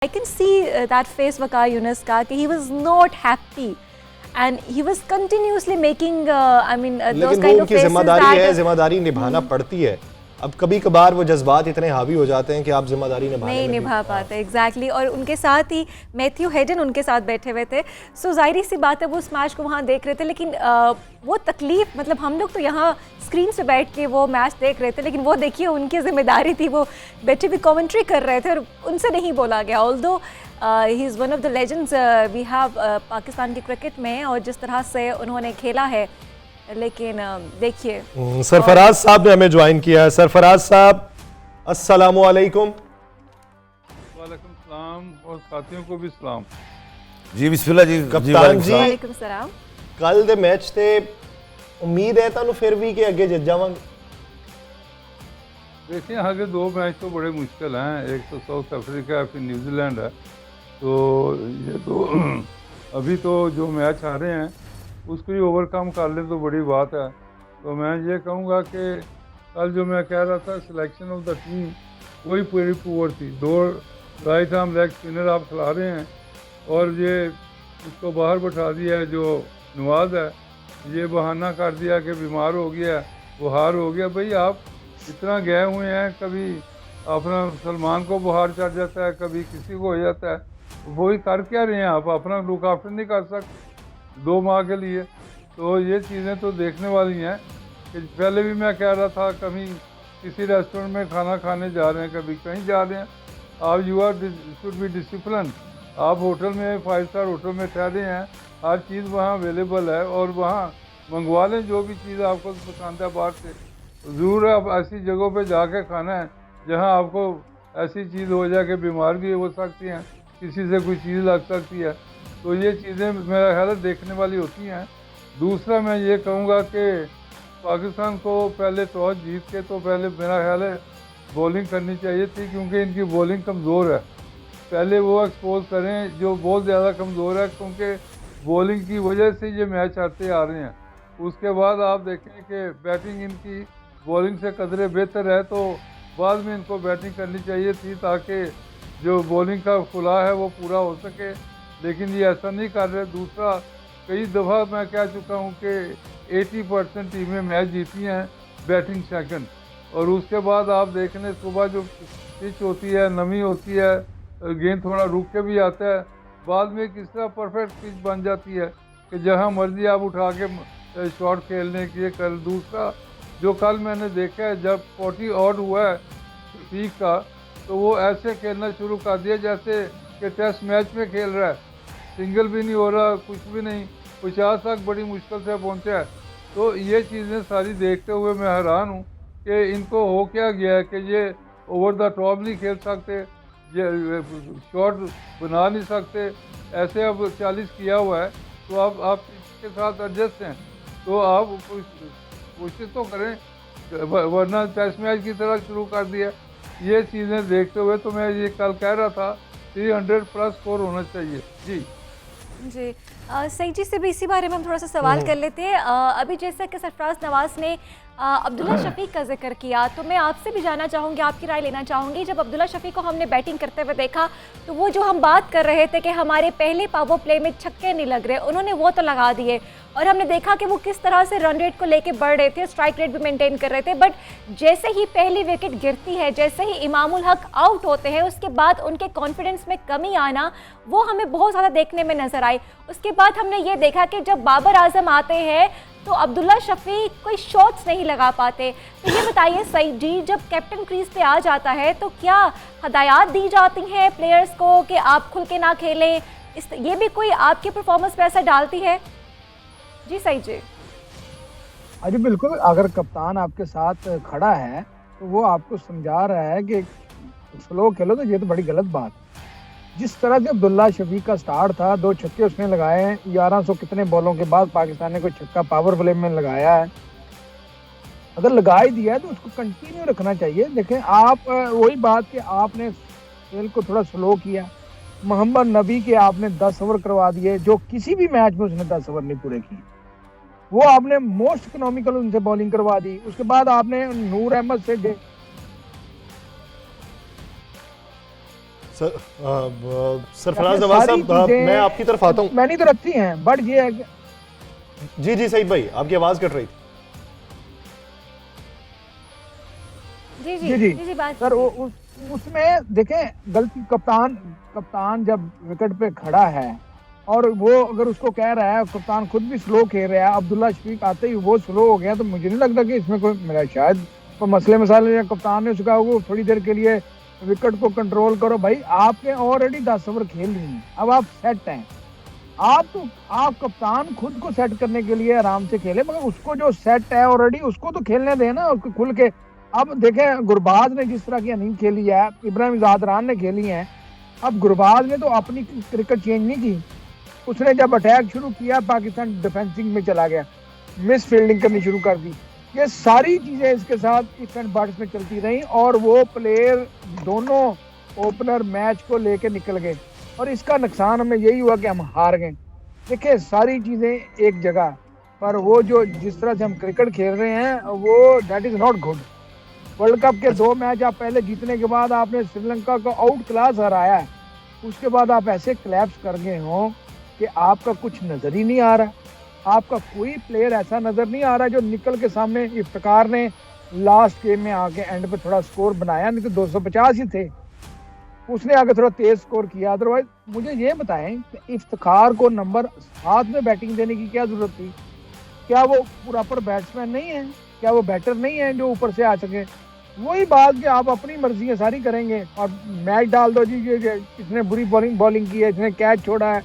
I can see that face Waqar Younis ka कि he was not happy and he was continuously making those लेकिन वो kind of उनकी faces जिम्मेदारी that है, जिम्मेदारी निभाना पड़ती है। अब कभी कभार वो जज्बात इतने हावी हो जाते हैं कि आप जिम्मेदारी नहीं निभा पाते एग्जैक्टली और उनके साथ ही मैथ्यू हेडन उनके साथ बैठे हुए थे। सो जाहिर सी बात है वो उस मैच को वहाँ देख रहे थे, लेकिन वो तकलीफ मतलब हम लोग तो यहाँ स्क्रीन से बैठ के वो मैच देख रहे थे, लेकिन वो देखिए उनकी जिम्मेदारी थी, वो बैठे भी कमेंट्री कर रहे थे और उनसे नहीं बोला गया। Although he is one of the legends we have Pakistan के क्रिकेट में और जिस तरह से उन्होंने खेला है, लेकिन देखिए सरफराज साहब ने हमें ज्वाइन किया है। सरफराज साहब अस्सलामु अलैकुम। वालेकुम सलाम और साथियों को भी सलाम। जी बिस्मिल्लाह जी। कप्तान जी वालेकुम सलाम। कल दे मैच ते उम्मीद है तुहानू फिर भी कि अगे जित जावांगे? देखिए आगे दो मैच तो बड़े मुश्किल हैं, एक तो साउथ अफ्रीका है फिर न्यूजीलैंड है, तो ये तो अभी तो जो मैच आ रहे हैं उसको ही ओवरकम कर ले तो बड़ी बात है। तो मैं ये कहूँगा कि कल जो मैं कह रहा था सिलेक्शन ऑफ द टीम वही पूरी पुअर थी। दो राइट आर्म लेग स्पिनर आप खिला रहे हैं और ये उसको बाहर बैठा दिया है जो नवाज है, ये बहाना कर दिया कि बीमार हो गया, बुखार हो गया। भाई आप इतना गए हुए हैं, कभी अपना सलमान को बुखार चढ़ जाता है, कभी किसी को हो जाता है, वही कर क्या रहे हैं आप? अपना लुक आफ्टर नहीं कर सकते 2 माह के लिए? तो ये चीज़ें तो देखने वाली हैं कि पहले भी मैं कह रहा था कभी किसी रेस्टोरेंट में खाना खाने जा रहे हैं, कभी कहीं जा रहे हैं, आप you are should be discipline. आप होटल में 5 स्टार होटल में ठहरे हैं, हर चीज़ वहाँ अवेलेबल है और वहाँ मंगवा लें जो भी चीज़ आपको पसंद है बाहर से। ज़रूर आप ऐसी जगहों पे जाके खाना है जहाँ आपको ऐसी चीज़ हो जाए कि बीमार भी हो सकती हैं, किसी से कोई चीज़ लग सकती है। तो ये चीज़ें मेरा ख्याल है देखने वाली होती हैं। दूसरा मैं ये कहूँगा कि पाकिस्तान को पहले टॉस जीत के तो पहले मेरा ख्याल है बॉलिंग करनी चाहिए थी, क्योंकि इनकी बॉलिंग कमज़ोर है। पहले वो एक्सपोज करें जो बहुत ज़्यादा कमज़ोर है, क्योंकि बॉलिंग की वजह से ये मैच आते आ रहे हैं। उसके बाद आप देखें कि बैटिंग इनकी बॉलिंग से कदरे बेहतर है, तो बाद में इनको बैटिंग करनी चाहिए थी ताकि जो बॉलिंग का खुला है वो पूरा हो सके, लेकिन ये ऐसा नहीं कर रहे। दूसरा कई दफ़ा मैं कह चुका हूँ कि 80% टीमें मैच जीती हैं बैटिंग सेकंड, और उसके बाद आप देख लें सुबह जो पिच होती है, नमी होती है, गेंद थोड़ा रुक के भी आता है, बाद में किस तरह परफेक्ट पिच बन जाती है कि जहाँ मर्जी आप उठा के शॉट खेलने के लिए कर। दूसरा जो कल मैंने देखा है जब 40 ऑड हुआ है पीक का, तो वो ऐसे खेलना शुरू कर दिया जैसे कि टेस्ट मैच में खेल रहा है, सिंगल भी नहीं हो रहा, कुछ भी नहीं, 50 तक बड़ी मुश्किल से पहुंचा है। तो ये चीज़ें सारी देखते हुए मैं हैरान हूँ कि इनको हो क्या गया है कि ये ओवर द टॉप नहीं खेल सकते, ये शॉट बना नहीं सकते। ऐसे अब 40 किया हुआ है तो अब आप इसके साथ एडजस्ट हैं, तो आप कोशिश तो करें, वरना टेस्ट मैच की तरह शुरू कर दिया। ये चीज़ें देखते हुए तो मैं ये कल कह रहा था 300 प्लस स्कोर होना चाहिए। जी जी सही जी से भी इसी बारे में हम थोड़ा सा सवाल कर लेते हैं। अभी जैसा कि सरफराज नवाज ने अब्दुल्ला शफीक का जिक्र किया, तो मैं आपसे भी जानना चाहूँगी, आपकी राय लेना चाहूँगी। जब अब्दुल्ला शफीक को हमने बैटिंग करते हुए देखा तो वो जो हम बात कर रहे थे कि हमारे पहले पावर प्ले में छक्के नहीं लग रहे, उन्होंने वो तो लगा दिए और हमने देखा कि वो किस तरह से रन रेट को लेके बढ़ रहे थे, स्ट्राइक रेट भी मेंटेन कर रहे थे। बट जैसे ही पहली विकेट गिरती है, जैसे ही इमामुल हक आउट होते हैं, उसके बाद उनके कॉन्फिडेंस में कमी आना वो हमें बहुत ज़्यादा देखने में नजर आई। उसके बाद हमने ये देखा कि जब बाबर आजम आते हैं तो अब्दुल्ला शफीक कोई शॉट्स नहीं लगा पाते। तो ये बताइए सईद जी, जब कैप्टन क्रीज पे आ जाता है तो क्या हदायत दी जाती हैं प्लेयर्स को कि आप खुल के ना खेलें? ये भी कोई आपके परफॉर्मेंस पे असर डालती है? जी सईद जी। अरे बिल्कुल, अगर कप्तान आपके साथ खड़ा है तो वो आपको समझा रहा है कि स्लो खेलो, तो ये तो बड़ी गलत बात है। जिस तरह से अब्दुल्ला शफीक का स्टार्ट था, 2 छक्के उसने लगाए हैं 1100 कितने बॉलों के बाद पाकिस्तान ने कोई छक्का पावर प्ले में लगाया है। अगर लगा ही दिया है तो उसको कंटिन्यू रखना चाहिए। देखें आप वही बात कि आपने खेल को थोड़ा स्लो किया, मोहम्मद नबी के आपने 10 ओवर करवा दिए, जो किसी भी मैच में उसने 10 ओवर नहीं पूरे किए, वो आपने मोस्ट इकोनॉमिकल उनसे बॉलिंग करवा दी। उसके बाद आपने नूर अहमद से सरफराज नवाज साहब, मैं आपकी तरफ आता हूँ। मैंने तो रखी हैं, बट ये है कि जी जी सईद भाई, आपकी आवाज़ कट रही थी। जी जी जी जी जी जी बात सर, उसमें देखें गलती कप्तान जब विकेट पे खड़ा है और वो अगर उसको कह रहा है, कप्तान खुद भी स्लो खेल रहा है, अब्दुल्ला शफीक आते ही वो स्लो हो गया, तो मुझे नहीं लगता कि इसमें कोई मेरा शायद कोई मसले मसाले या कप्तान ने उसको कहा वो थोड़ी देर के लिए विकेट को कंट्रोल करो। भाई आपने ऑलरेडी 10 ओवर खेल ली हैं, अब आप सेट हैं। आप कप्तान खुद को सेट करने के लिए आराम से खेले, मगर उसको जो सेट है ऑलरेडी उसको तो खेलने देना, उसको खुल के। अब देखें गुरबाज ने जिस तरह की इनिंग खेली है, इब्राहिम ज़ादरान ने खेली है, अब गुरबाज ने तो अपनी क्रिकेट चेंज नहीं की। उसने जब अटैक शुरू किया पाकिस्तान डिफेंसिंग में चला गया, मिस फील्डिंग करनी शुरू कर दी। ये सारी चीज़ें इसके साथ इफ एंड बट्स में चलती रहीं और वो प्लेयर दोनों ओपनर मैच को लेके निकल गए और इसका नुकसान हमें यही हुआ कि हम हार गए। देखिए सारी चीज़ें एक जगह पर, वो जो जिस तरह से हम क्रिकेट खेल रहे हैं वो that is not good. World cup के 2 मैच आप पहले जीतने के बाद आपने श्रीलंका को आउट क्लास हराया है, उसके बाद आप ऐसे क्लैप्स कर गए हो कि आपका कुछ नज़र ही नहीं आ रहा। आपका कोई प्लेयर ऐसा नज़र नहीं आ रहा जो निकल के सामने। इफ्तिकार ने लास्ट गेम में आके एंड पे थोड़ा स्कोर बनाया, नहीं तो 250 ही थे, उसने आके थोड़ा तेज स्कोर किया। अदरवाइज मुझे ये बताएं कि इफ्तिकार को नंबर 7 में बैटिंग देने की क्या ज़रूरत थी? क्या वो प्रॉपर बैट्समैन नहीं है? क्या वो बैटर नहीं है जो ऊपर से आ सके? वही बात कि आप अपनी मर्जी है सारी करेंगे और मैच डाल दो जी, इसने बुरी बॉलिंग की है, इसने कैच छोड़ा है,